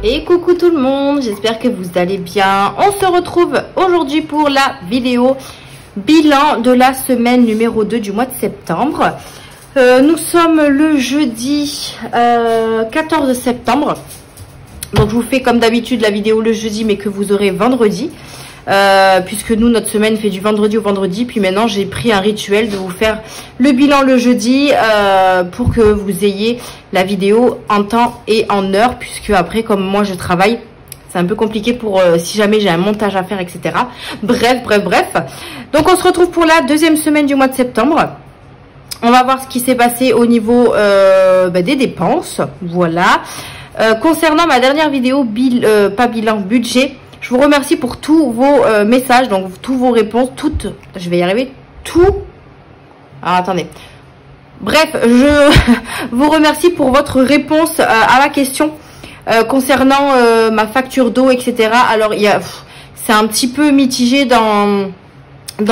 Et coucou tout le monde, j'espère que vous allez bien. On se retrouve aujourd'hui pour la vidéo bilan de la semaine numéro 2 du mois de septembre. Nous sommes le jeudi 14 septembre. Donc je vous fais comme d'habitude la vidéo le jeudi mais que vous aurez vendredi. Puisque nous notre semaine fait du vendredi au vendredi. Puis maintenant j'ai pris un rituel de vous faire le bilan le jeudi pour que vous ayez la vidéo en temps et en heure, puisque après comme moi je travaille c'est un peu compliqué pour si jamais j'ai un montage à faire, etc. Bref. Donc on se retrouve pour la deuxième semaine du mois de septembre. On va voir ce qui s'est passé au niveau des dépenses. Voilà. Concernant ma dernière vidéo pas bilan, budget, je vous remercie pour tous vos messages, donc tous vos réponses, toutes, je vais y arriver, tout. Alors attendez. Bref, je vous remercie pour votre réponse à la question concernant ma facture d'eau, etc. Alors c'est un petit peu mitigé dans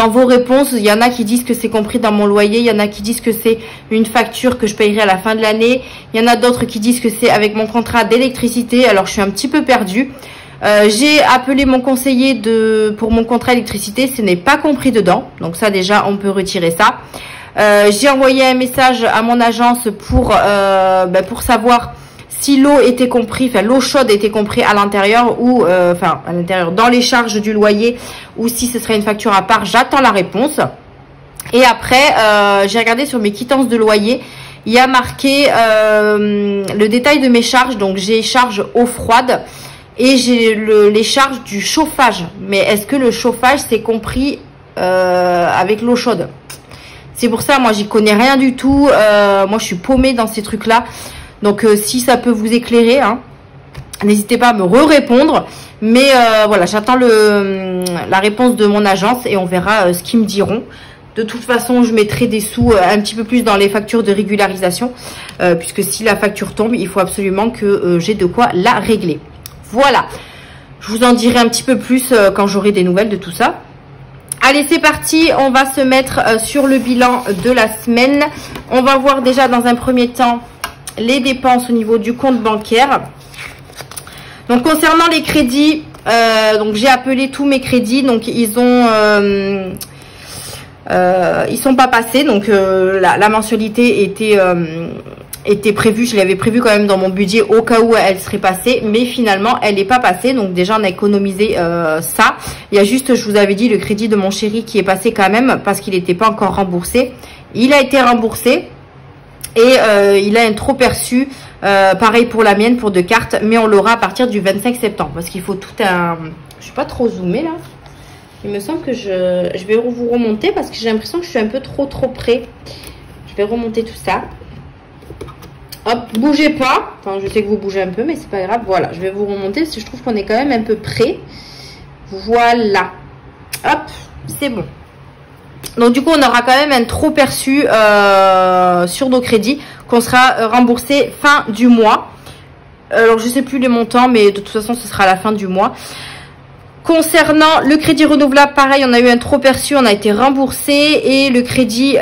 vos réponses. Il y en a qui disent que c'est compris dans mon loyer, il y en a qui disent que c'est une facture que je payerai à la fin de l'année, il y en a d'autres qui disent que c'est avec mon contrat d'électricité. Alors je suis un petit peu perdue. J'ai appelé mon conseiller pour mon contrat électricité, ce n'est pas compris dedans, donc ça déjà on peut retirer ça. J'ai envoyé un message à mon agence pour savoir si l'eau était compris, enfin l'eau chaude était compris à l'intérieur ou à l'intérieur dans les charges du loyer, ou si ce serait une facture à part. J'attends la réponse. Et après j'ai regardé sur mes quittances de loyer, il y a marqué le détail de mes charges. Donc j'ai charges eau froide et j'ai les charges du chauffage. Mais est-ce que le chauffage c'est compris avec l'eau chaude? C'est pour ça, moi j'y connais rien du tout. Moi je suis paumée dans ces trucs là. Donc si ça peut vous éclairer, hein, n'hésitez pas à me répondre. Mais voilà, j'attends la réponse de mon agence et on verra ce qu'ils me diront. De toute façon, je mettrai des sous un petit peu plus dans les factures de régularisation. Puisque si la facture tombe, il faut absolument que j'ai de quoi la régler. Voilà, je vous en dirai un petit peu plus quand j'aurai des nouvelles de tout ça. Allez, c'est parti, on va se mettre sur le bilan de la semaine. On va voir déjà dans un premier temps les dépenses au niveau du compte bancaire. Donc concernant les crédits, donc j'ai appelé tous mes crédits, donc ils sont pas passés. Donc la mensualité était prévue, je l'avais prévue quand même dans mon budget au cas où elle serait passée, mais finalement elle n'est pas passée. Donc déjà on a économisé ça. Il y a juste, je vous avais dit, le crédit de mon chéri qui est passé quand même parce qu'il n'était pas encore remboursé. Il a été remboursé et il a un trop perçu, pareil pour la mienne, pour 2 cartes, mais on l'aura à partir du 25 septembre parce qu'il faut tout un... Je suis pas trop zoomée là. Il me semble que je vais vous remonter parce que j'ai l'impression que je suis un peu trop près. Je vais remonter tout ça. Hop, bougez pas. Enfin, je sais que vous bougez un peu, mais c'est pas grave. Voilà, je vais vous remonter parce que je trouve qu'on est quand même un peu près. Voilà. Hop, c'est bon. Donc du coup, on aura quand même un trop perçu sur nos crédits qu'on sera remboursé fin du mois. Alors, je sais plus les montants, mais de toute façon, ce sera à la fin du mois. Concernant le crédit renouvelable, pareil, on a eu un trop perçu, on a été remboursé. Et le crédit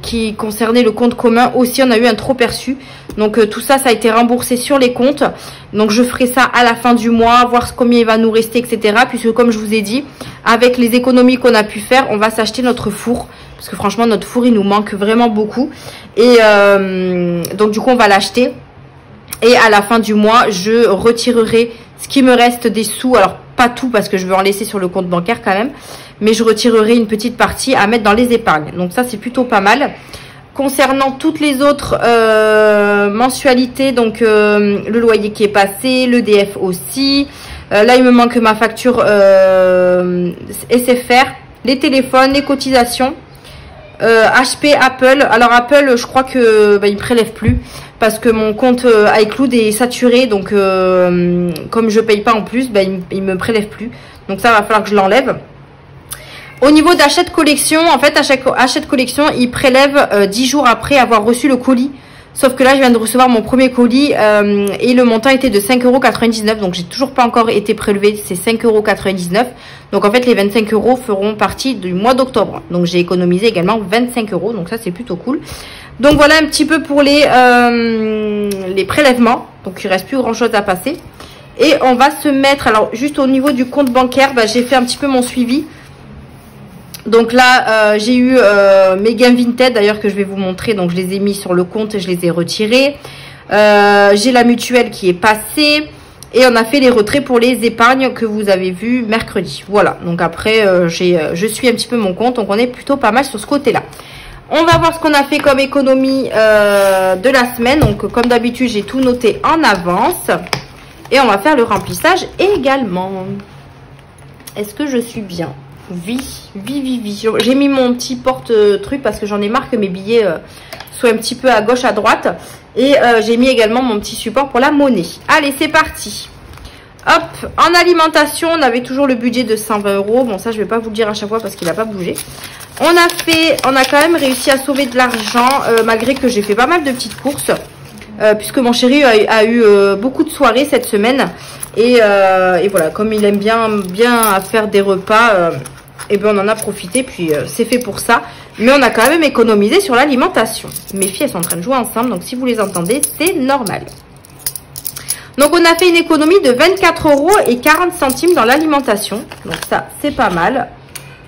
qui concernait le compte commun aussi, on a eu un trop perçu. Donc tout ça, ça a été remboursé sur les comptes. Donc je ferai ça à la fin du mois, voir combien il va nous rester, etc. Puisque comme je vous ai dit, avec les économies qu'on a pu faire, on va s'acheter notre four. Parce que franchement, notre four, il nous manque vraiment beaucoup. Et donc du coup, on va l'acheter. Et à la fin du mois, je retirerai ce qui me reste des sous. Alors, pas tout parce que je veux en laisser sur le compte bancaire quand même. Mais je retirerai une petite partie à mettre dans les épargnes. Donc ça, c'est plutôt pas mal. Concernant toutes les autres mensualités, donc le loyer qui est passé, l'EDF aussi. Là, il me manque ma facture SFR, les téléphones, les cotisations. HP, Apple. Alors Apple, je crois que il me prélève plus parce que mon compte iCloud est saturé. Donc comme je paye pas en plus, il me prélève plus. Donc ça va falloir que je l'enlève. Au niveau d'achat de collection, en fait, à chaque achat de collection, il prélève 10 jours après avoir reçu le colis. Sauf que là, je viens de recevoir mon premier colis et le montant était de 5,99 €. Donc, j'ai toujours pas encore été prélevé. C'est 5,99 €. Donc, en fait, les 25 € feront partie du mois d'octobre. Donc, j'ai économisé également 25 €. Donc, ça, c'est plutôt cool. Donc, voilà un petit peu pour les prélèvements. Donc il reste plus grand chose à passer. Et on va se mettre, alors juste au niveau du compte bancaire, bah, j'ai fait un petit peu mon suivi. Donc là, j'ai eu mes gains Vinted d'ailleurs que je vais vous montrer. Donc je les ai mis sur le compte et je les ai retirés. J'ai la mutuelle qui est passée. Et on a fait les retraits pour les épargnes que vous avez vu mercredi. Voilà, donc après, je suis un petit peu mon compte. Donc on est plutôt pas mal sur ce côté-là. On va voir ce qu'on a fait comme économie de la semaine. Donc comme d'habitude, j'ai tout noté en avance. Et on va faire le remplissage également. Est-ce que je suis bien? Oui. J'ai mis mon petit porte-truc parce que j'en ai marre que mes billets soient un petit peu à gauche, à droite. Et j'ai mis également mon petit support pour la monnaie. Allez, c'est parti. Hop, en alimentation, on avait toujours le budget de 120 €. Bon, ça, je ne vais pas vous le dire à chaque fois parce qu'il n'a pas bougé. On a quand même réussi à sauver de l'argent malgré que j'ai fait pas mal de petites courses. Puisque mon chéri a eu beaucoup de soirées cette semaine. Et voilà, comme il aime bien faire des repas, et bien on en a profité. Puis c'est fait pour ça. Mais on a quand même économisé sur l'alimentation. Mes filles, elles sont en train de jouer ensemble. Donc si vous les entendez, c'est normal. Donc on a fait une économie de 24,40 € dans l'alimentation. Donc ça, c'est pas mal.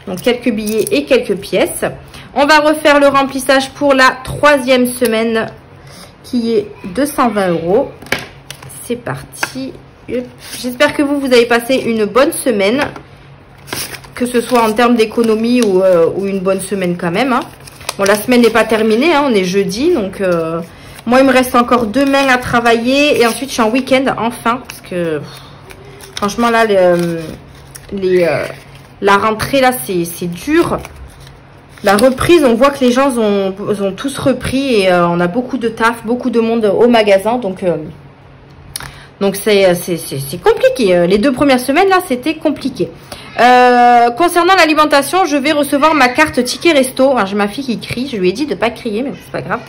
Donc quelques billets et quelques pièces. On va refaire le remplissage pour la 3e semaine qui est de 120 €. C'est parti. J'espère que vous avez passé une bonne semaine. Que ce soit en termes d'économie ou une bonne semaine quand même. Hein. Bon, la semaine n'est pas terminée. Hein, on est jeudi. Donc, moi, il me reste encore demain à travailler. Et ensuite, je suis en week-end enfin. Parce que, franchement, là, la rentrée, là, c'est dur. La reprise, on voit que les gens ont tous repris. Et on a beaucoup de taf, beaucoup de monde au magasin. Donc c'est compliqué. Les 2 premières semaines, là, c'était compliqué. Concernant l'alimentation, je vais recevoir ma carte ticket resto. Alors, j'ai ma fille qui crie. Je lui ai dit de pas crier, mais c'est pas grave.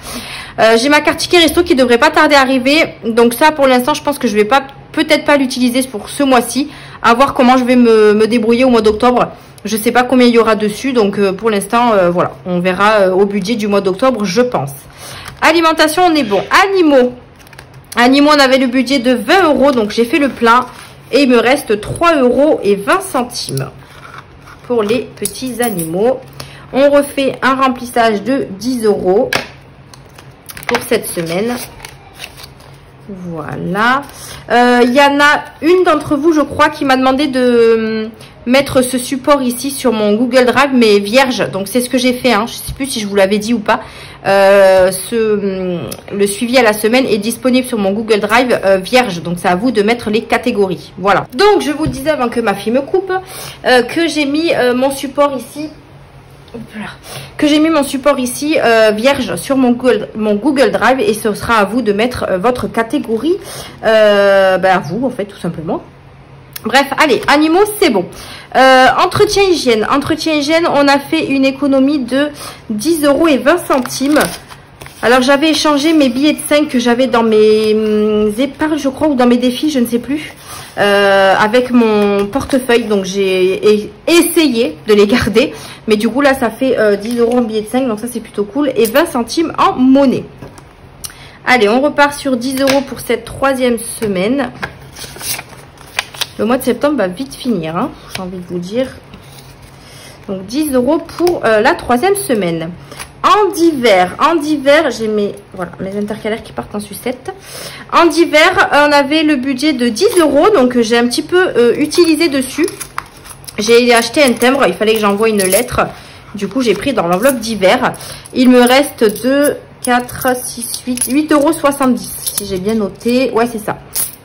J'ai ma carte ticket resto qui devrait pas tarder à arriver. Donc ça, pour l'instant, je pense que je vais peut-être pas l'utiliser pour ce mois-ci. À voir comment je vais me débrouiller au mois d'octobre. Je sais pas combien il y aura dessus. Donc pour l'instant, voilà, on verra au budget du mois d'octobre, je pense. Alimentation, on est bon. Animaux, on avait le budget de 20 €. Donc j'ai fait le plein. Et il me reste 3,20 € pour les petits animaux. On refait un remplissage de 10 € pour cette semaine. Voilà. Il y en a une d'entre vous, je crois, qui m'a demandé de mettre ce support ici sur mon Google Drive, mais vierge. Donc c'est ce que j'ai fait. Hein. Je ne sais plus si je vous l'avais dit ou pas. Le suivi à la semaine est disponible sur mon Google Drive vierge. Donc c'est à vous de mettre les catégories. Voilà. Donc je vous disais avant que ma fille me coupe que j'ai mis mon support ici. Voilà. Que j'ai mis mon support ici vierge sur mon Google Drive et ce sera à vous de mettre votre catégorie à vous en fait tout simplement. Bref, allez, animaux, c'est bon. Entretien hygiène, on a fait une économie de 10,20 €. Alors j'avais échangé mes billets de 5 que j'avais dans mes épargnes, je crois, ou dans mes défis, je ne sais plus, avec mon portefeuille. Donc j'ai essayé de les garder. Mais du coup là ça fait 10 € en billets de 5, donc ça c'est plutôt cool. Et 20 centimes en monnaie. Allez, on repart sur 10 € pour cette 3e semaine. Le mois de septembre va vite finir, hein, j'ai envie de vous dire. Donc 10 € pour la 3e semaine. En divers, j'ai mes intercalaires qui partent en sucette. En divers, on avait le budget de 10 €, donc j'ai un petit peu utilisé dessus. J'ai acheté un timbre, il fallait que j'envoie une lettre. Du coup, j'ai pris dans l'enveloppe divers. Il me reste 2, 4, 6, 8,70 €, si j'ai bien noté. Ouais, c'est ça.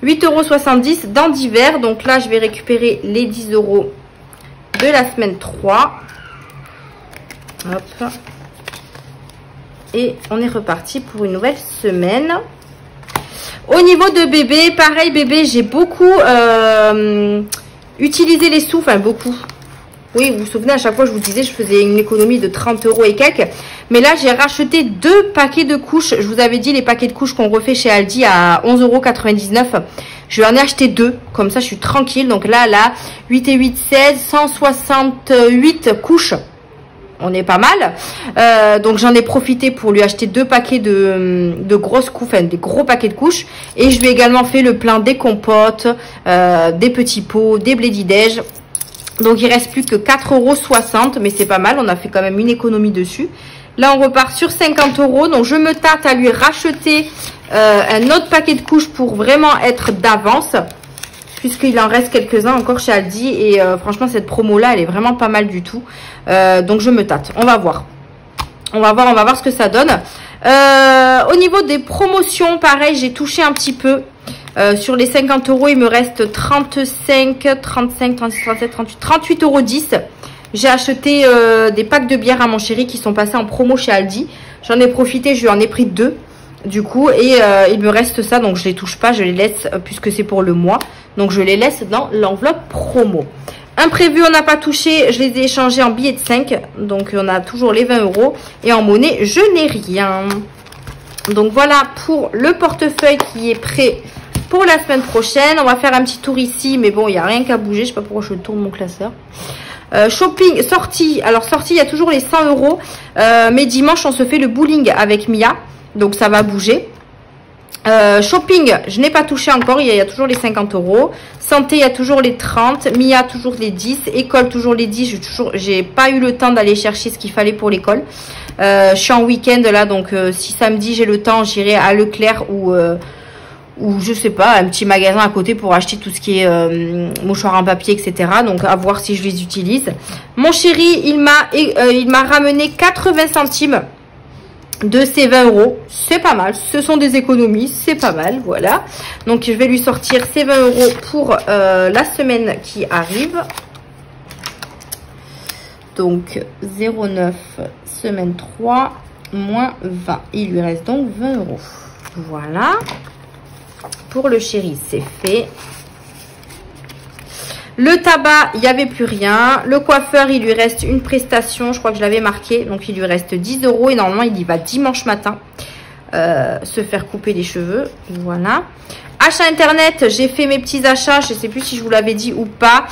8,70 € dans divers. Donc là, je vais récupérer les 10 € de la semaine 3. Hop. Et on est reparti pour une nouvelle semaine. Au niveau de bébé, pareil bébé, j'ai beaucoup utilisé les sous, enfin beaucoup. Oui, vous vous souvenez, à chaque fois je vous disais, je faisais une économie de 30 € et quelques. Mais là, j'ai racheté 2 paquets de couches. Je vous avais dit les paquets de couches qu'on refait chez Aldi à 11,99 €. Je vais en acheter 2, comme ça je suis tranquille. Donc là, 8 et 8, 16, 168 couches. on est pas mal. Donc j'en ai profité pour lui acheter 2 paquets de grosses couches, enfin des gros paquets de couches. Et je lui ai également fait le plein des compotes, des petits pots, des blédidèges. Donc il reste plus que 4,60 €, mais c'est pas mal, on a fait quand même une économie dessus. Là on repart sur 50 €, donc je me tâte à lui racheter un autre paquet de couches pour vraiment être d'avance. Puisqu'il en reste quelques-uns encore chez Aldi. Et franchement cette promo là elle est vraiment pas mal du tout. Donc je me tâte, on va voir. On va voir ce que ça donne. Au niveau des promotions, pareil, j'ai touché un petit peu. Sur les 50 €, il me reste 35, 36, 37, 38 €. 10. J'ai acheté des packs de bière à mon chéri qui sont passés en promo chez Aldi. J'en ai profité, je lui en ai pris 2 du coup. Et il me reste ça, donc je les touche pas, je les laisse puisque c'est pour le mois. Donc je les laisse dans l'enveloppe promo. Imprévu, on n'a pas touché, je les ai échangés en billets de 5. Donc on a toujours les 20 €. Et en monnaie, je n'ai rien. Donc voilà pour le portefeuille qui est prêt pour la semaine prochaine. On va faire un petit tour ici, mais bon, il n'y a rien qu'à bouger. Je sais pas pourquoi je tourne mon classeur. Shopping, sortie. Alors sortie, il y a toujours les 100 €. Mais dimanche, on se fait le bowling avec Mia. Donc ça va bouger. Shopping, je n'ai pas touché encore. Il y a toujours les 50 €. Santé, il y a toujours les 30. Mia, toujours les 10. École, toujours les 10. J'ai pas eu le temps d'aller chercher ce qu'il fallait pour l'école. Je suis en week-end là. Donc si samedi j'ai le temps, j'irai à Leclerc ou je sais pas, un petit magasin à côté pour acheter tout ce qui est mouchoir en papier, etc. Donc à voir si je les utilise. Mon chéri, il m'a ramené 80 centimes de ces 20 €. C'est pas mal, ce sont des économies, c'est pas mal, voilà. Donc je vais lui sortir ces 20 € pour la semaine qui arrive. Donc 0,9 semaine 3 moins 20. Il lui reste donc 20 €. Voilà. Pour le chéri, c'est fait. Le tabac, il n'y avait plus rien. Le coiffeur, il lui reste une prestation. Je crois que je l'avais marqué. Donc, il lui reste 10 €. Et normalement, il y va dimanche matin se faire couper les cheveux. Voilà. Achat internet, j'ai fait mes petits achats. Je ne sais plus si je vous l'avais dit ou pas.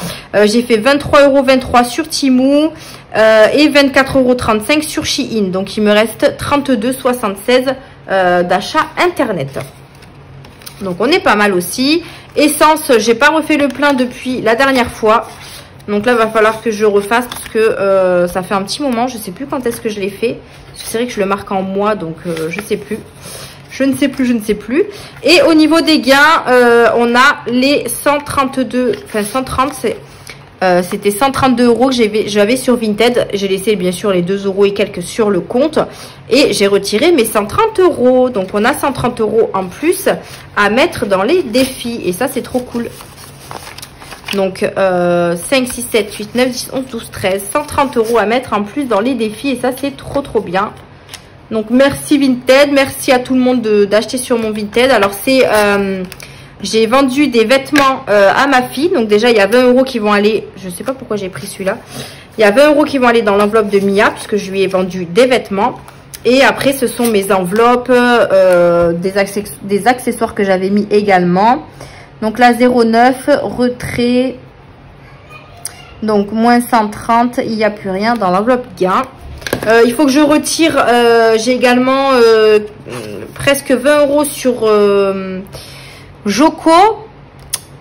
J'ai fait 23,23 € sur Temu et 24,35 € sur Shein. Donc, il me reste 32,76 € d'achat internet. Donc on est pas mal aussi. Essence, j'ai pas refait le plein depuis la dernière fois. Donc là, il va falloir que je refasse parce que ça fait un petit moment. Je sais plus quand est-ce que je l'ai fait. C'est vrai que je le marque en mois, donc je sais plus. Je ne sais plus. Et au niveau des gains, on a les 132, enfin 130, c'était 132 € que j'avais sur Vinted. J'ai laissé bien sûr les 2 € et quelques sur le compte. Et j'ai retiré mes 130 €. Donc on a 130 € en plus à mettre dans les défis. Et ça, c'est trop cool. Donc 5, 6, 7, 8, 9, 10, 11, 12, 13. 130 € à mettre en plus dans les défis. Et ça, c'est trop bien. Donc merci Vinted. Merci à tout le monde d'acheter sur mon Vinted. Alors c'est... j'ai vendu des vêtements à ma fille. Donc déjà, il y a 20 € qui vont aller... Je ne sais pas pourquoi j'ai pris celui-là. Il y a 20 € qui vont aller dans l'enveloppe de Mia, puisque je lui ai vendu des vêtements. Et après, ce sont mes enveloppes, des accessoires que j'avais mis également. Donc là, 0,9, retrait. Donc, moins 130, il n'y a plus rien dans l'enveloppe gain. Il faut que je retire, j'ai également presque 20 € sur... Joko,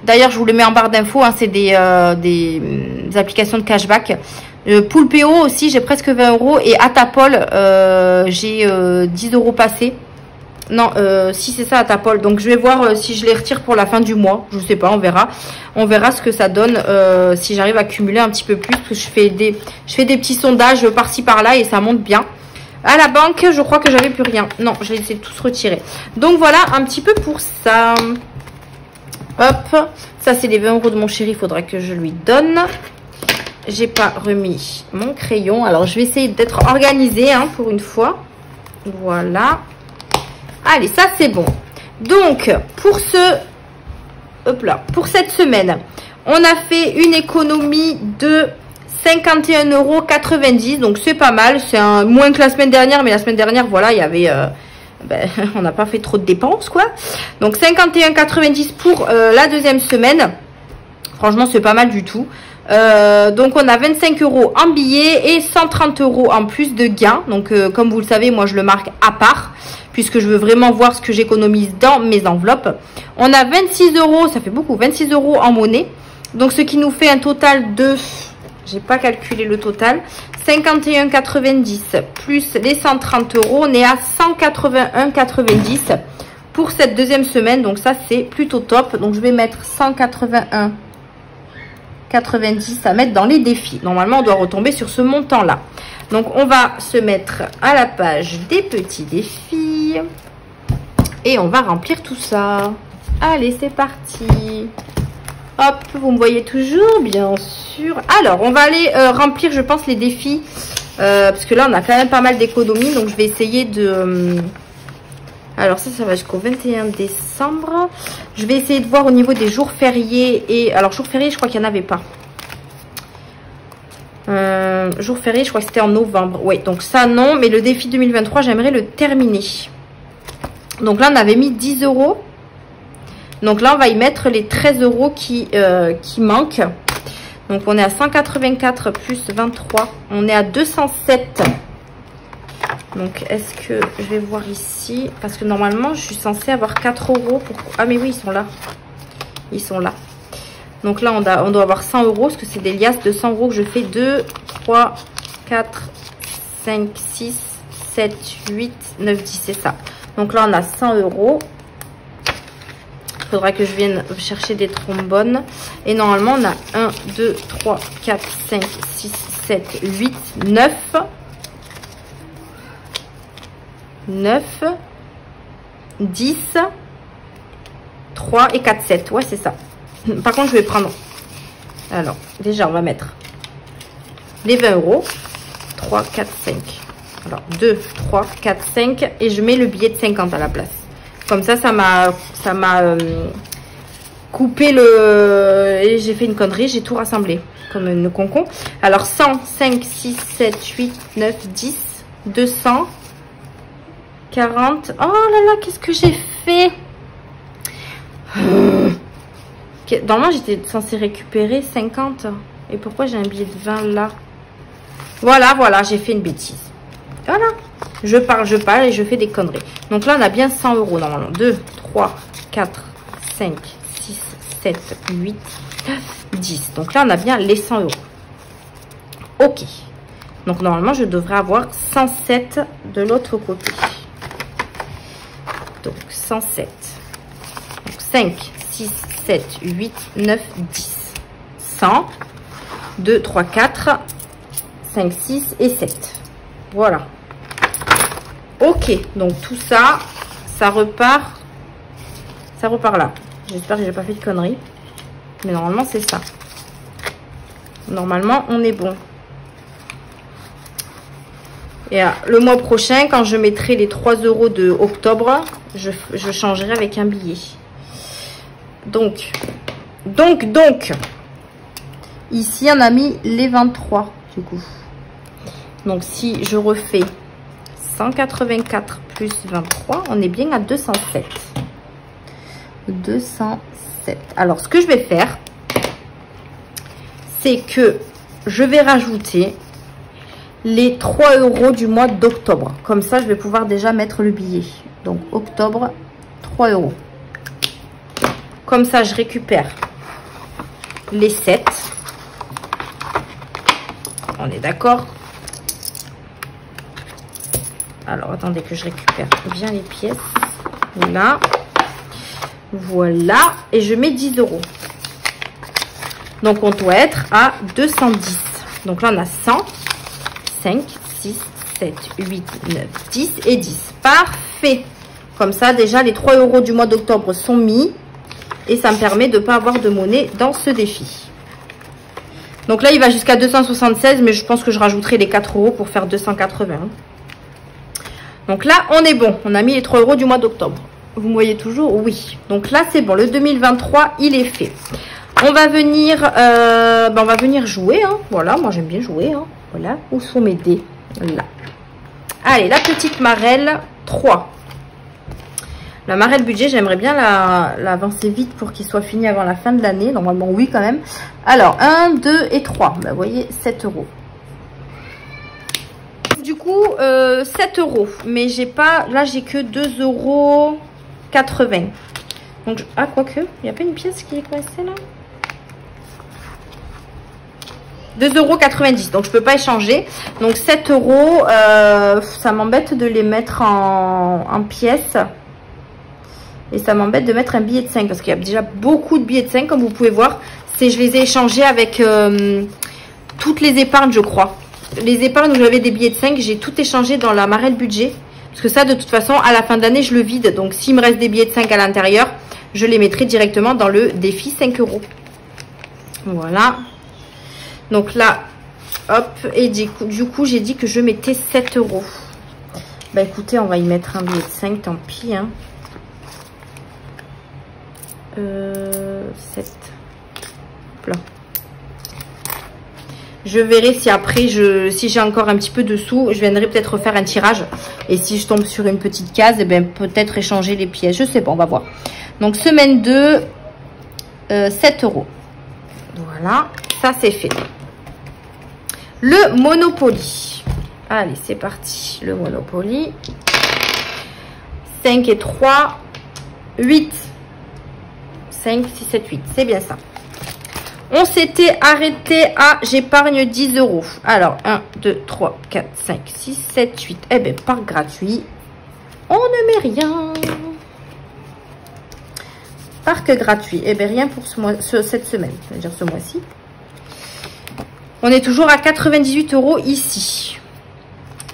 d'ailleurs je vous le mets en barre d'infos, hein, c'est des applications de cashback. Poulpeo aussi, j'ai presque 20 €. Et Atapol, j'ai 10 € passés. Non, si c'est ça Atapol. Donc je vais voir si je les retire pour la fin du mois. Je sais pas, on verra. On verra ce que ça donne si j'arrive à cumuler un petit peu plus. Parce que je fais des petits sondages par-ci par-là et ça monte bien. À la banque, je crois que j'avais plus rien. Non, je les ai tous retirés. Donc voilà un petit peu pour ça. Hop, ça c'est les 20 € de mon chéri, il faudra que je lui donne. J'ai pas remis mon crayon. Alors je vais essayer d'être organisée hein, pour une fois. Voilà. Allez, ça c'est bon. Donc pour pour cette semaine, on a fait une économie de 51,90 €. Donc c'est pas mal. C'est moins que la semaine dernière, mais la semaine dernière, voilà, il y avait... on n'a pas fait trop de dépenses quoi. Donc 51,90 € pour la deuxième semaine. Franchement c'est pas mal du tout. Donc on a 25 € en billets et 130 € en plus de gains. Donc comme vous le savez, moi je le marque à part, puisque je veux vraiment voir ce que j'économise dans mes enveloppes. On a 26 €, ça fait beaucoup, 26 € en monnaie. Donc ce qui nous fait un total de, j'ai pas calculé le total, 51,90 plus les 130 €, on est à 181,90 pour cette deuxième semaine. Donc ça c'est plutôt top. Donc je vais mettre 181,90 à mettre dans les défis. Normalement on doit retomber sur ce montant là. Donc on va se mettre à la page des petits défis et on va remplir tout ça. Allez, c'est parti. Hop, vous me voyez toujours, bien sûr. Alors, on va aller remplir, je pense, les défis. Parce que là, on a quand même pas mal d'économies. Donc, je vais essayer de... alors, ça va jusqu'au 21 décembre. Je vais essayer de voir au niveau des jours fériés. Et alors, jours fériés, je crois qu'il n'y en avait pas. Jours fériés, je crois que c'était en novembre. Oui, donc ça, non. Mais le défi 2023, j'aimerais le terminer. Donc là, on avait mis 10 €. Donc là, on va y mettre les 13 € qui manquent. Donc, on est à 184 plus 23. On est à 207. Donc, est-ce que... je vais voir ici. Parce que normalement, je suis censée avoir 4 € pour... ah, mais oui, ils sont là. Ils sont là. Donc là, on doit avoir 100 €. Parce que c'est des liasses de 100 € que je fais. 2, 3, 4, 5, 6, 7, 8, 9, 10. C'est ça. Donc là, on a 100 €. Il faudra que je vienne chercher des trombones. Et normalement, on a 1, 2, 3, 4, 5, 6, 7, 8, 9. 9, 10, 3 et 4, 7. Ouais, c'est ça. Par contre, je vais prendre... alors, déjà, on va mettre les 20 €. 3, 4, 5. Alors, 2, 3, 4, 5. Et je mets le billet de 50 à la place. Comme ça m'a coupé le... et j'ai fait une connerie, j'ai tout rassemblé comme une concon. Alors 100, 5, 6, 7, 8, 9, 10, 200, 40. Oh là là, qu'est-ce que j'ai fait? Normalement, j'étais censée récupérer 50. Et pourquoi j'ai un billet de 20 là? Voilà, j'ai fait une bêtise. Voilà. Je parle et je fais des conneries. Donc là, on a bien 100 € normalement. 2, 3, 4, 5, 6, 7, 8, 9, 10. Donc là, on a bien les 100 €. Ok. Donc normalement, je devrais avoir 107 de l'autre côté. Donc 107. Donc 5, 6, 7, 8, 9, 10. 100. 2, 3, 4, 5, 6 et 7. Voilà. Ok, donc tout ça, ça repart là. J'espère que j'ai pas fait de conneries. Mais normalement, c'est ça. Normalement, on est bon. Et le mois prochain, quand je mettrai les 3 € de octobre, je changerai avec un billet. Donc, ici, on a mis les 23, du coup. Donc, si je refais 184 plus 23, on est bien à 207. 207. Alors, ce que je vais faire, c'est que je vais rajouter les 3 € du mois d'octobre. Comme ça, je vais pouvoir déjà mettre le billet. Donc, octobre, 3 €. Comme ça, je récupère les 7. On est d'accord? Alors, attendez que je récupère bien les pièces. Là. Voilà. Et je mets 10 €. Donc, on doit être à 210. Donc là, on a 100, 5, 6, 7, 8, 9, 10 et 10. Parfait. Comme ça, déjà, les 3 € du mois d'octobre sont mis. Et ça me permet de ne pas avoir de monnaie dans ce défi. Donc là, il va jusqu'à 276. Mais je pense que je rajouterai les 4 € pour faire 280. Donc là, on est bon. On a mis les 3 € du mois d'octobre. Vous me voyez toujours? Oui. Donc là, c'est bon. Le 2023, il est fait. On va venir jouer. Hein. Voilà, moi j'aime bien jouer. Hein. Voilà. Où sont mes dés? Là. Allez, la petite marelle, 3. La marelle budget, j'aimerais bien l'avancer vite pour qu'il soit fini avant la fin de l'année. Normalement, oui, quand même. Alors, 1, 2 et 3. Bah, vous voyez, 7 €. Du coup, 7 €. Mais j'ai pas... Là, j'ai que 2,80 €. Donc, ah, quoique, il n'y a pas une pièce qui est coincée, là? 2,90 €. Donc, je peux pas échanger. Donc, 7 €. Ça m'embête de les mettre en pièces. Et ça m'embête de mettre un billet de 5 parce qu'il y a déjà beaucoup de billets de 5 comme vous pouvez voir. Je les ai échangés avec toutes les épargnes, je crois. Les épargnes où j'avais des billets de 5, j'ai tout échangé dans la marelle budget. Parce que ça, de toute façon, à la fin d'année, je le vide. Donc, s'il me reste des billets de 5 à l'intérieur, je les mettrai directement dans le défi 5 €. Voilà. Donc là, hop. Et du coup, j'ai dit que je mettais 7 €. Bah écoutez, on va y mettre un billet de 5, tant pis, hein. 7. Là. Je verrai si après, si j'ai encore un petit peu de sous, je viendrai peut-être refaire un tirage. Et si je tombe sur une petite case, eh ben, peut-être échanger les pièces. Je sais pas, on va voir. Donc, semaine 2, 7 €. Voilà, ça c'est fait. Le Monopoly. Allez, c'est parti. Le Monopoly. 5 et 3, 8. 5, 6, 7, 8. C'est bien ça. On s'était arrêté à j'épargne 10 €. Alors, 1, 2, 3, 4, 5, 6, 7, 8. Eh bien, par gratuit, on ne met rien. Parc gratuit. Eh bien, rien pour cette semaine. C'est-à-dire ce mois-ci. On est toujours à 98 € ici.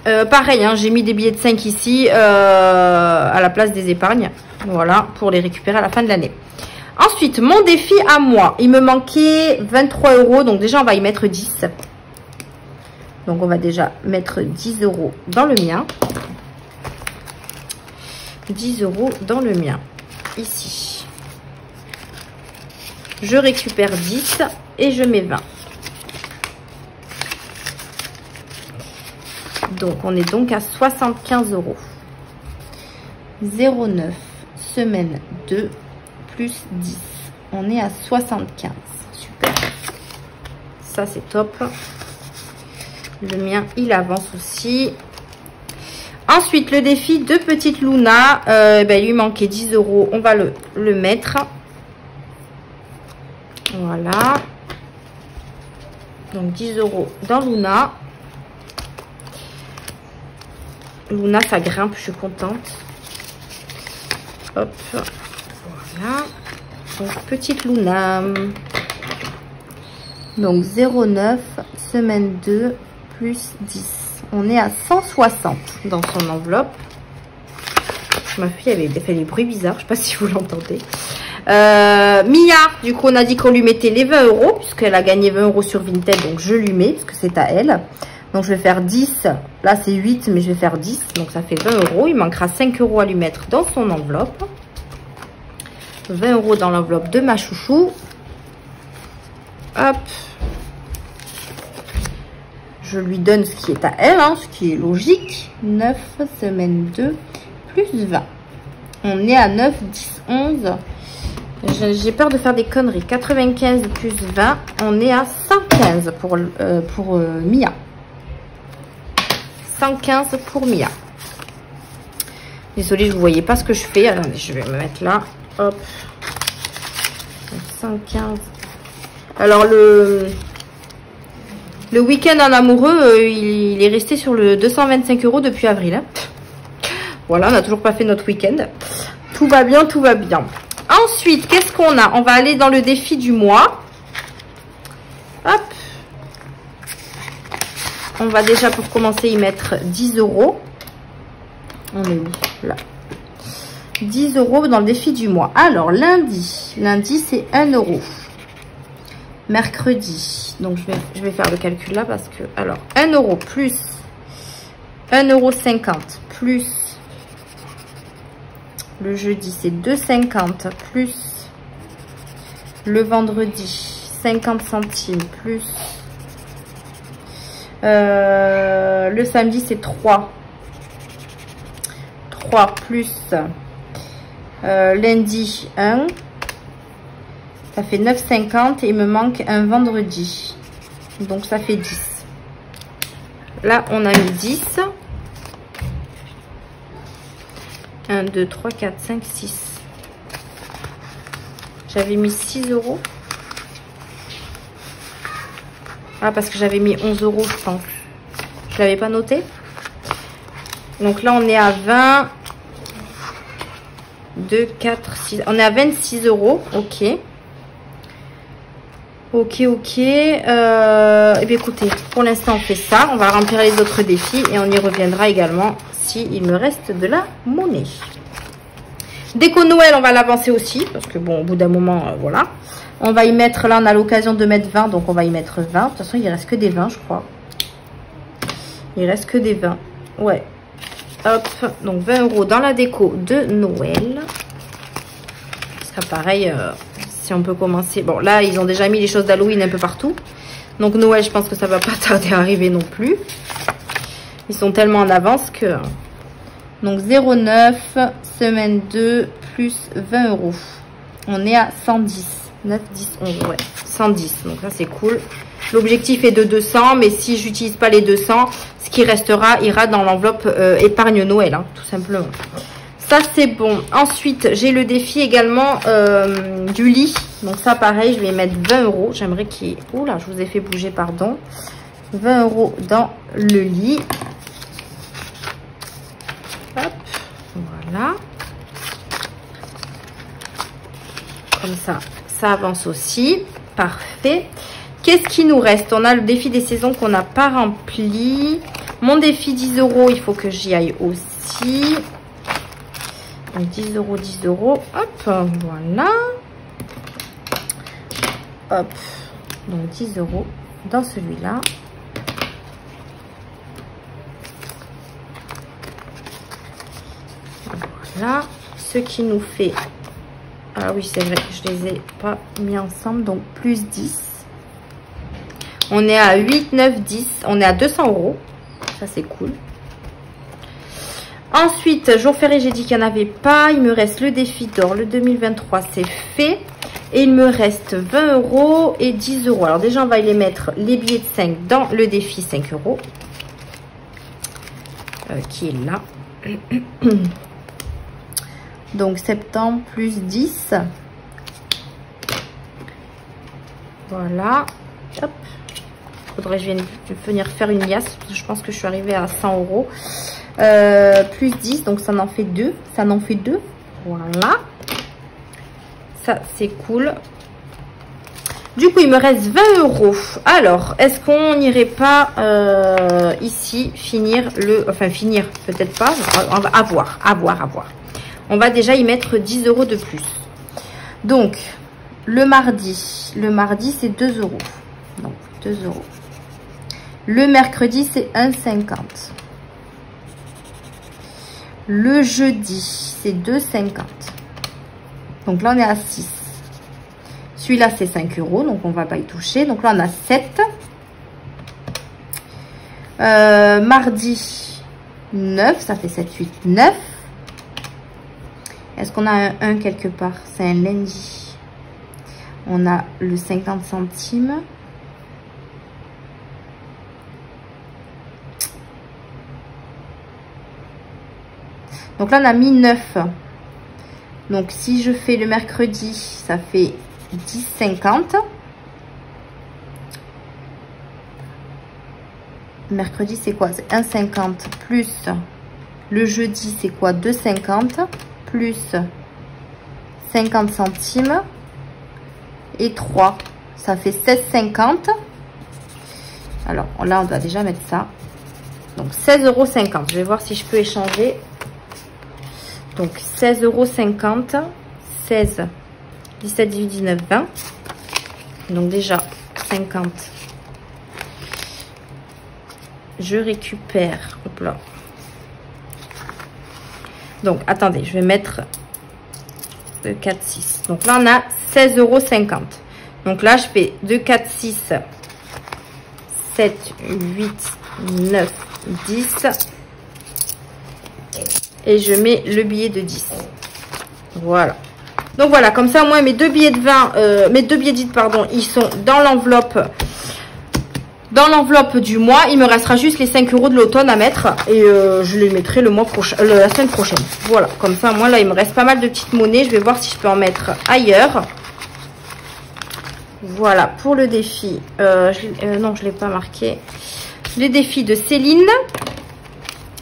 Pareil, hein, j'ai mis des billets de 5 ici à la place des épargnes. Voilà, pour les récupérer à la fin de l'année. Ensuite, mon défi à moi. Il me manquait 23 €. Donc déjà, on va y mettre 10. Donc, on va déjà mettre 10 € dans le mien. 10 € dans le mien. Ici. Je récupère 10 et je mets 20. Donc, on est donc à 75 €. 0,9 semaine 2 plus 10. On est à 75. Super. Ça, c'est top. Le mien, il avance aussi. Ensuite, le défi de petite Luna. Il lui manquait 10 €. On va le mettre. Voilà. Donc, 10 € dans Luna. Luna, ça grimpe, je suis contente. Hop. Voilà. Donc, petite Luna. Donc, 0,9, semaine 2, plus 10. On est à 160 dans son enveloppe. Ma fille avait fait les bruits bizarres. Je ne sais pas si vous l'entendez. Mia, du coup, on a dit qu'on lui mettait les 20 €, puisqu'elle a gagné 20 € sur Vinted. Donc, je lui mets, parce que c'est à elle. Donc, je vais faire 10. Là, c'est 8, mais je vais faire 10. Donc, ça fait 20 €. Il manquera 5 € à lui mettre dans son enveloppe. 20 € dans l'enveloppe de ma chouchou. Hop. Je lui donne ce qui est à elle, hein, ce qui est logique. 9, semaine 2, plus 20. On est à 9, 10, 11. J'ai peur de faire des conneries. 95 plus 20. On est à 115 pour Mia. 115 pour Mia. Désolée, je ne vous voyais pas ce que je fais. Attendez, je vais me mettre là. Hop. 115. Alors, le week-end en amoureux, il est resté sur le 225 € depuis avril. Hein. Voilà, on n'a toujours pas fait notre week-end. Tout va bien, tout va bien. Ensuite, qu'est-ce qu'on a? On va aller dans le défi du mois. Hop. On va déjà, pour commencer, y mettre 10 €. On est où? Là. 10 € dans le défi du mois. Alors, lundi. Lundi, c'est 1 €. Mercredi. Donc, je vais faire le calcul là parce que... Alors, 1 € plus 1,50 € plus... Le jeudi, c'est 2,50 plus... Le vendredi, 50 centimes plus... le samedi, c'est 3. 3 plus Lundi 1. Ça fait 9,50 et il me manque un vendredi. Donc ça fait 10. Là, on a mis 10. 1, 2, 3, 4, 5, 6. J'avais mis 6 €. Ah, parce que j'avais mis 11 €, je pense. Je l'avais pas noté. Donc là, on est à 20. 2, 4, 6. On est à 26 €. Ok. Ok, ok. Eh bien, écoutez, pour l'instant, on fait ça. On va remplir les autres défis et on y reviendra également si il me reste de la monnaie. Déco Noël, on va l'avancer aussi parce que bon, au bout d'un moment, voilà. On va y mettre, là, on a l'occasion de mettre 20, donc on va y mettre 20. De toute façon, il ne reste que des 20, je crois. Il reste que des 20. Ouais. Hop, donc 20 € dans la déco de Noël. Ce sera pareil, si on peut commencer. Bon, là, ils ont déjà mis les choses d'Halloween un peu partout. Donc Noël, je pense que ça va pas tarder à arriver non plus. Ils sont tellement en avance que... Donc 0,9, semaine 2, plus 20 €. On est à 110. 9, 10, 11, ouais. 110, donc ça c'est cool. L'objectif est de 200, mais si j'utilise pas les 200, ce qui restera ira dans l'enveloppe épargne Noël, hein, tout simplement. Ça c'est bon. Ensuite, j'ai le défi également du lit. Donc ça pareil, je vais mettre 20 €. J'aimerais qu'il y ait... Oula, je vous ai fait bouger, pardon. 20 € dans le lit. Hop, voilà. Comme ça, ça avance aussi. Parfait. Qu'est-ce qui nous reste? On a le défi des saisons qu'on n'a pas rempli. Mon défi 10 €, il faut que j'y aille aussi. Donc 10 €, 10 €. Hop, voilà. Hop. Donc 10 € dans celui-là. Voilà. Ce qui nous fait... Ah oui, c'est vrai, je les ai pas mis ensemble. Donc plus 10. On est à 8, 9, 10. On est à 200 €. Ça, c'est cool. Ensuite, jour férié, j'ai dit qu'il n'y en avait pas. Il me reste le défi d'or. Le 2023, c'est fait. Et il me reste 20 € et 10 €. Alors déjà, on va les mettre, les billets de 5, dans le défi 5 €. Qui est là. Donc, septembre plus 10. Voilà. Hop. Faudrait que je vienne venir faire une liasse. Parce que je pense que je suis arrivée à 100 €. Plus 10. Donc, ça en fait 2. Ça en fait 2. Voilà. Ça, c'est cool. Du coup, il me reste 20 €. Alors, est-ce qu'on n'irait pas ici finir le... Enfin, finir, peut-être pas. On va avoir. On va déjà y mettre 10 € de plus. Donc, le mardi, c'est 2 €. Donc, 2 €. Le mercredi, c'est 1,50 €. Le jeudi, c'est 2,50 €. Donc là, on est à 6. Celui-là, c'est 5 €. Donc, on ne va pas y toucher. Donc là, on a 7. Mardi, 9. Ça fait 7, 8, 9. Est-ce qu'on a un 1 quelque part? C'est un lundi. On a le 50 centimes. Donc là, on a mis 9. Donc, si je fais le mercredi, ça fait 10,50. Mercredi, c'est quoi? C'est 1,50 plus le jeudi, c'est quoi? 2,50 plus 50 centimes et 3. Ça fait 16,50. Alors, là, on doit déjà mettre ça. Donc, 16,50 €. Je vais voir si je peux échanger. Donc, 16,50 €. 16, 17, 18, 19, 20. Donc, déjà, 50. Je récupère. Hop là. Donc, attendez, je vais mettre 2, 4, 6. Donc, là, on a 16,50 €. Donc, là, je fais 2, 4, 6, 7, 8, 9, 10. Et je mets le billet de 10. Voilà. Donc voilà, comme ça, moi, mes deux billets de vin, mes deux billets d'île, pardon, ils sont dans l'enveloppe. Dans l'enveloppe du mois, il me restera juste les 5 € de l'automne à mettre. Et je les mettrai le mois prochain, la semaine prochaine. Voilà, comme ça, moi, là, il me reste pas mal de petites monnaies. Je vais voir si je peux en mettre ailleurs. Voilà, pour le défi. Non, je ne l'ai pas marqué. Les défis de Céline.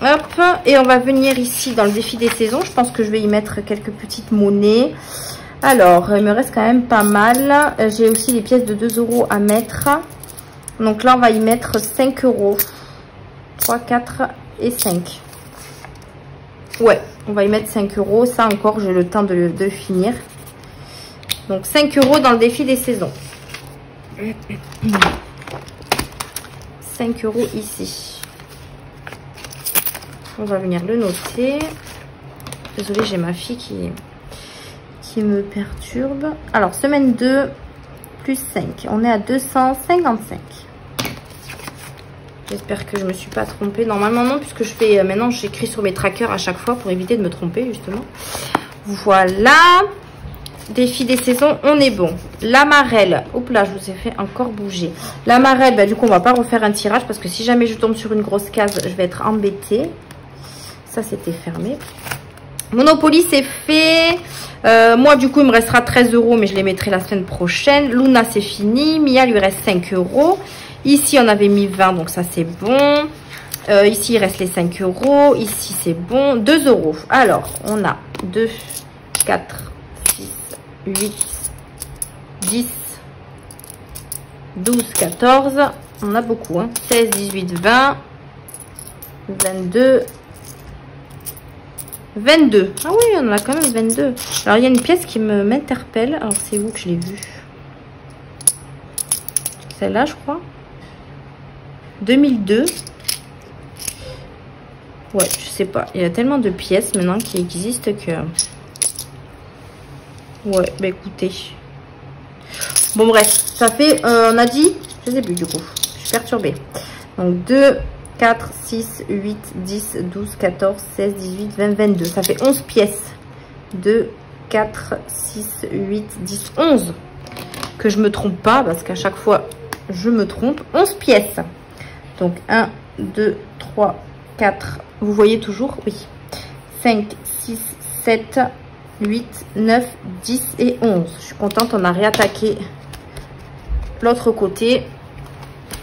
Hop, et on va venir ici dans le défi des saisons. Je pense que je vais y mettre quelques petites monnaies. Alors, il me reste quand même pas mal. J'ai aussi les pièces de 2 € à mettre. Donc là, on va y mettre 5 €. 3, 4 et 5. Ouais, on va y mettre 5 €. Ça encore, j'ai le temps de finir. Donc 5 € dans le défi des saisons. 5 € ici. On va venir le noter. Désolée, j'ai ma fille qui me perturbe. Alors, semaine 2, plus 5. On est à 255. J'espère que je ne me suis pas trompée. Normalement, non, puisque je fais... maintenant, j'écris sur mes trackers à chaque fois pour éviter de me tromper, justement. Voilà. Défi des saisons, on est bon. La marelle. Hop là, je vous ai fait encore bouger. La marelle, bah, du coup, on va pas refaire un tirage parce que si jamais je tombe sur une grosse case, je vais être embêtée. Ça, c'était fermé. Monopoly, c'est fait. Moi, du coup, il me restera 13 €, mais je les mettrai la semaine prochaine. Luna, c'est fini. Mia, lui reste 5 €. Ici, on avait mis 20, donc ça, c'est bon. Ici, il reste les 5 €. Ici, c'est bon. 2 €. Alors, on a 2, 4, 6, 8, 10, 12, 14. On a beaucoup, hein. 16, 18, 20, 22... 22. Ah oui, on en a quand même 22. Alors, il y a une pièce qui m'interpelle. Alors, c'est où que je l'ai vue? Celle-là, je crois. 2002. Ouais, je sais pas. Il y a tellement de pièces maintenant qui existent que... Ouais, bah écoutez. Bon, bref. Ça fait... on a dit... Je sais plus, du coup. Je suis perturbée. Donc, 2... 4, 6, 8, 10, 12, 14, 16, 18, 20, 22. Ça fait 11 pièces. 2, 4, 6, 8, 10, 11. Que je me trompe pas, parce qu'à chaque fois, je me trompe. 11 pièces. Donc, 1, 2, 3, 4. Vous voyez toujours? Oui. 5, 6, 7, 8, 9, 10 et 11. Je suis contente, on a réattaqué l'autre côté.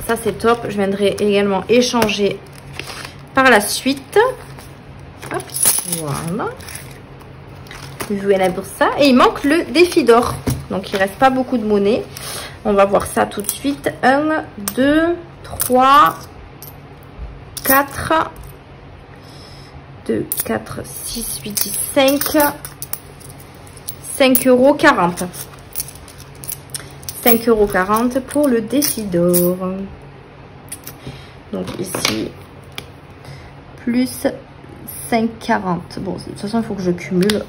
Ça, c'est top. Je viendrai également échanger par la suite. Hop, voilà. Voilà pour ça. Et il manque le défi d'or. Donc, il ne reste pas beaucoup de monnaie. On va voir ça tout de suite. 1, 2, 3, 4. 2, 4, 6, 8, 10, 5. 5,40 €. 5,40 € pour le défi d'or. Donc ici, plus 5,40 €. Bon, de toute façon, il faut que je cumule.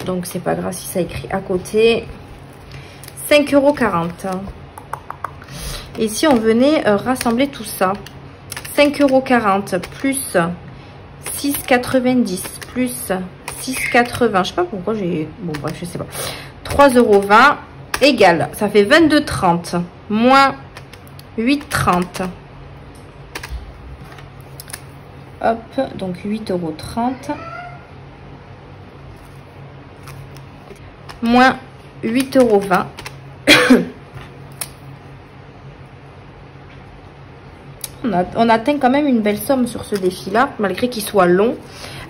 Donc, c'est pas grave si ça écrit à côté. 5,40 €. Et si on venait rassembler tout ça, 5,40 € plus 6,90 € plus 6,80 €. Je sais pas pourquoi j'ai... Bon, bref, je sais pas. 3,20 € égale. Ça fait 22,30 € moins 8,30 €. Hop, donc 8,30 € moins 8,20 €. On atteint quand même une belle somme sur ce défi-là, malgré qu'il soit long.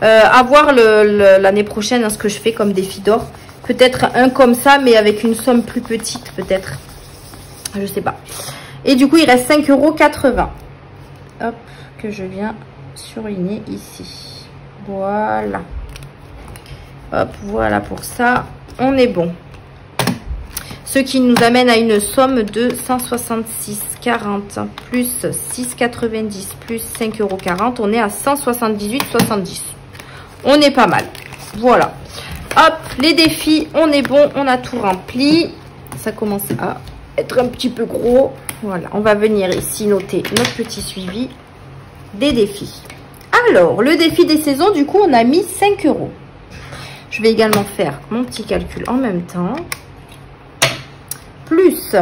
À voir l'année prochaine, hein, ce que je fais comme défi d'or. Peut-être un comme ça, mais avec une somme plus petite, peut-être. Je sais pas. Et du coup, il reste 5,80 €. Hop, que je viens surligner ici. Voilà. Hop, voilà pour ça. On est bon. Ce qui nous amène à une somme de 166,40 plus 6,90 plus 5,40 €. On est à 178,70. On est pas mal. Voilà. Hop, les défis, on est bon. On a tout rempli. Ça commence à être un petit peu gros. Voilà, on va venir ici noter notre petit suivi des défis. Alors, le défi des saisons, du coup, on a mis 5 €. Je vais également faire mon petit calcul en même temps. Plus,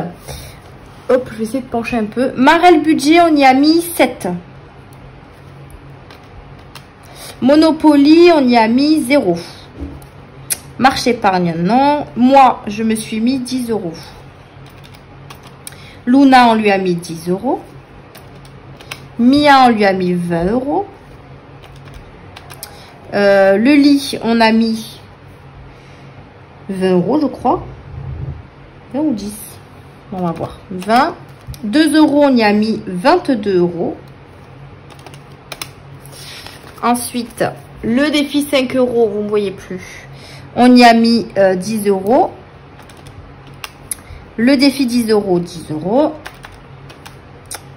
hop, je vais essayer de pencher un peu. Marelle budget, on y a mis 7. Monopoly, on y a mis 0. Marche épargne, non. Moi, je me suis mis 10 €. Luna, on lui a mis 10 €. Mia, on lui a mis 20 €. Le lit, on a mis 20 € je crois. 20 ou 10. On va voir. 20. 2 €, on y a mis 22 €. Ensuite, le défi 5 €, vous ne voyez plus. On y a mis 10 €. Le défi 10 €, 10 €.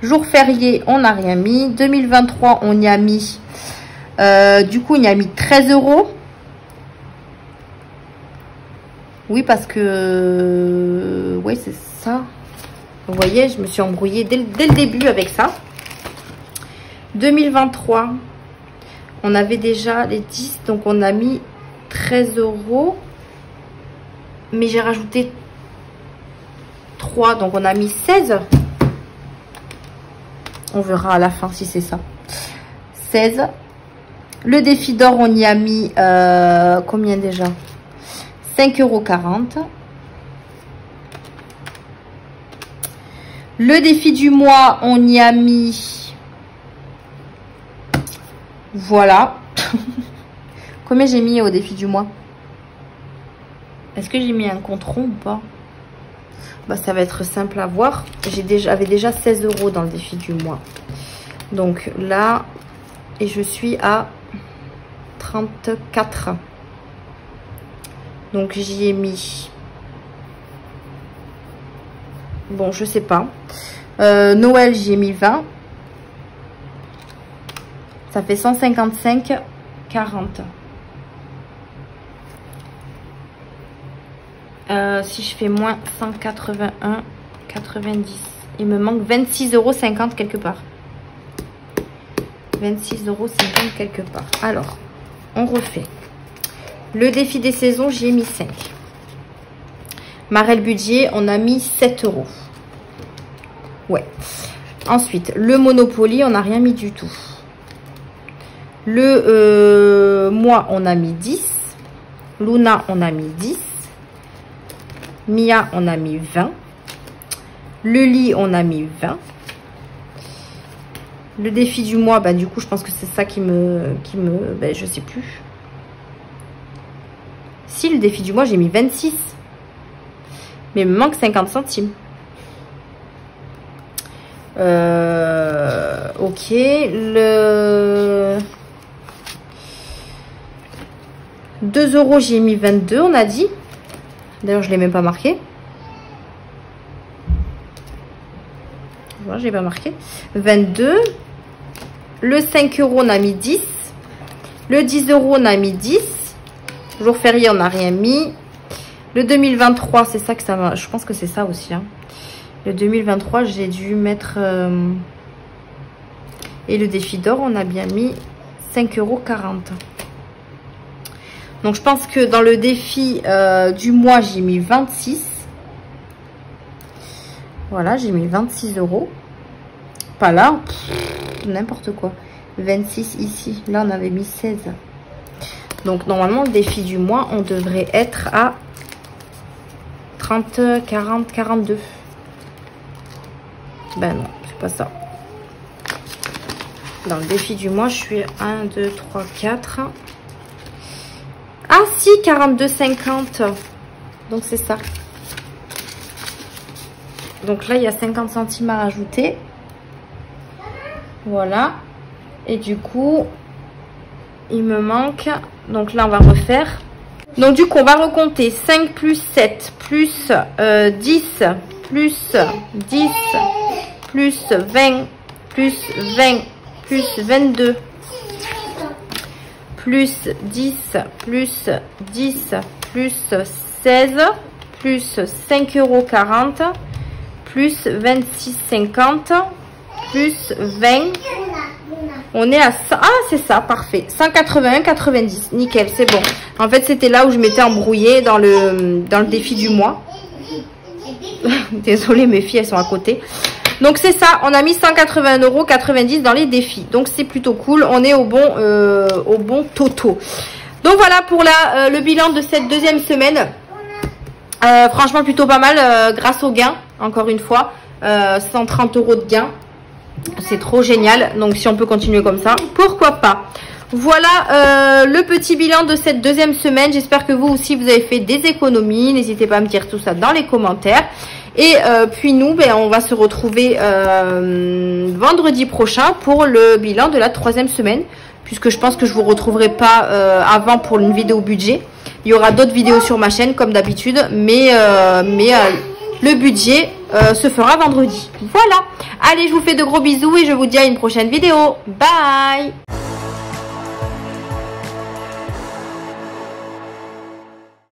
Jour férié, on n'a rien mis. 2023, on y a mis... du coup, on y a mis 13 €. Oui, parce que... oui, c'est ça. Vous voyez, je me suis embrouillée dès le début avec ça. 2023, on avait déjà les 10, donc on a mis 13 €. Mais j'ai rajouté 3, donc on a mis 16. On verra à la fin si c'est ça. 16. Le défi d'or, on y a mis combien déjà? 5,40 €. Le défi du mois, on y a mis... voilà. Combien j'ai mis au défi du mois? Est-ce que j'ai mis un compte rond ou pas? Bah, ça va être simple à voir. J'avais déjà 16 € dans le défi du mois. Donc là, et je suis à 34. Donc j'y ai mis... bon, je sais pas. Noël, j'y ai mis 20. Ça fait 155,40. Si je fais moins 181,90. Il me manque 26,50 € quelque part. 26,50 € quelque part. Alors, on refait. Le défi des saisons, j'y ai mis 5. Marelle budget, on a mis 7 €. Ouais. Ensuite, le Monopoly, on n'a rien mis du tout. Le mois, on a mis 10. Luna, on a mis 10. Mia, on a mis 20. Le lit, on a mis 20. Le défi du mois, bah, du coup, je pense que c'est ça qui me bah, je sais plus. Si, le défi du mois, j'ai mis 26. Mais il me manque 50 centimes. Ok. Le 2 €, j'ai mis 22, on a dit. D'ailleurs, je ne l'ai même pas marqué. Voilà, je n'ai pas marqué. 22. Le 5 €, on a mis 10. Le 10 €, on a mis 10. Jour férié, on n'a rien mis. Le 2023, c'est ça que ça va. Je pense que c'est ça aussi. Hein. Le 2023, j'ai dû mettre... et le défi d'or, on a bien mis 5,40 €. Donc, je pense que dans le défi du mois, j'ai mis 26. Voilà, j'ai mis 26 €. Pas là. N'importe quoi. 26 ici. Là, on avait mis 16. Donc, normalement, le défi du mois, on devrait être à 30, 40, 42. Ben non, c'est pas ça. Dans le défi du mois, je suis 1, 2, 3, 4. Ah si, 42,50. Donc c'est ça. Donc là, il y a 50 centimes à rajouter. Voilà. Et du coup, il me manque... donc là, on va refaire. Donc du coup, on va recompter 5 plus 7 plus 10 plus 10 plus 20 plus 20 plus 22 plus 10 plus 10 plus 16 plus 5,40 € plus 26,50 plus 20 On est à... Ah, c'est ça, parfait. 181,90. Nickel, c'est bon. En fait, c'était là où je m'étais embrouillée dans le défi du mois. Désolée, mes filles, elles sont à côté. Donc, c'est ça. On a mis 181,90 € dans les défis. Donc, c'est plutôt cool. On est au bon toto. Donc, voilà pour le bilan de cette deuxième semaine. Franchement, plutôt pas mal grâce au gain, encore une fois. 130 € de gain. C'est trop génial. Donc, si on peut continuer comme ça, pourquoi pas. Voilà le petit bilan de cette deuxième semaine. J'espère que vous aussi, vous avez fait des économies. N'hésitez pas à me dire tout ça dans les commentaires. Et puis nous, on va se retrouver vendredi prochain pour le bilan de la troisième semaine. Puisque je pense que je vous retrouverai pas avant pour une vidéo budget. Il y aura d'autres vidéos sur ma chaîne comme d'habitude. Mais le budget se fera vendredi. Voilà. Allez, je vous fais de gros bisous et je vous dis à une prochaine vidéo. Bye!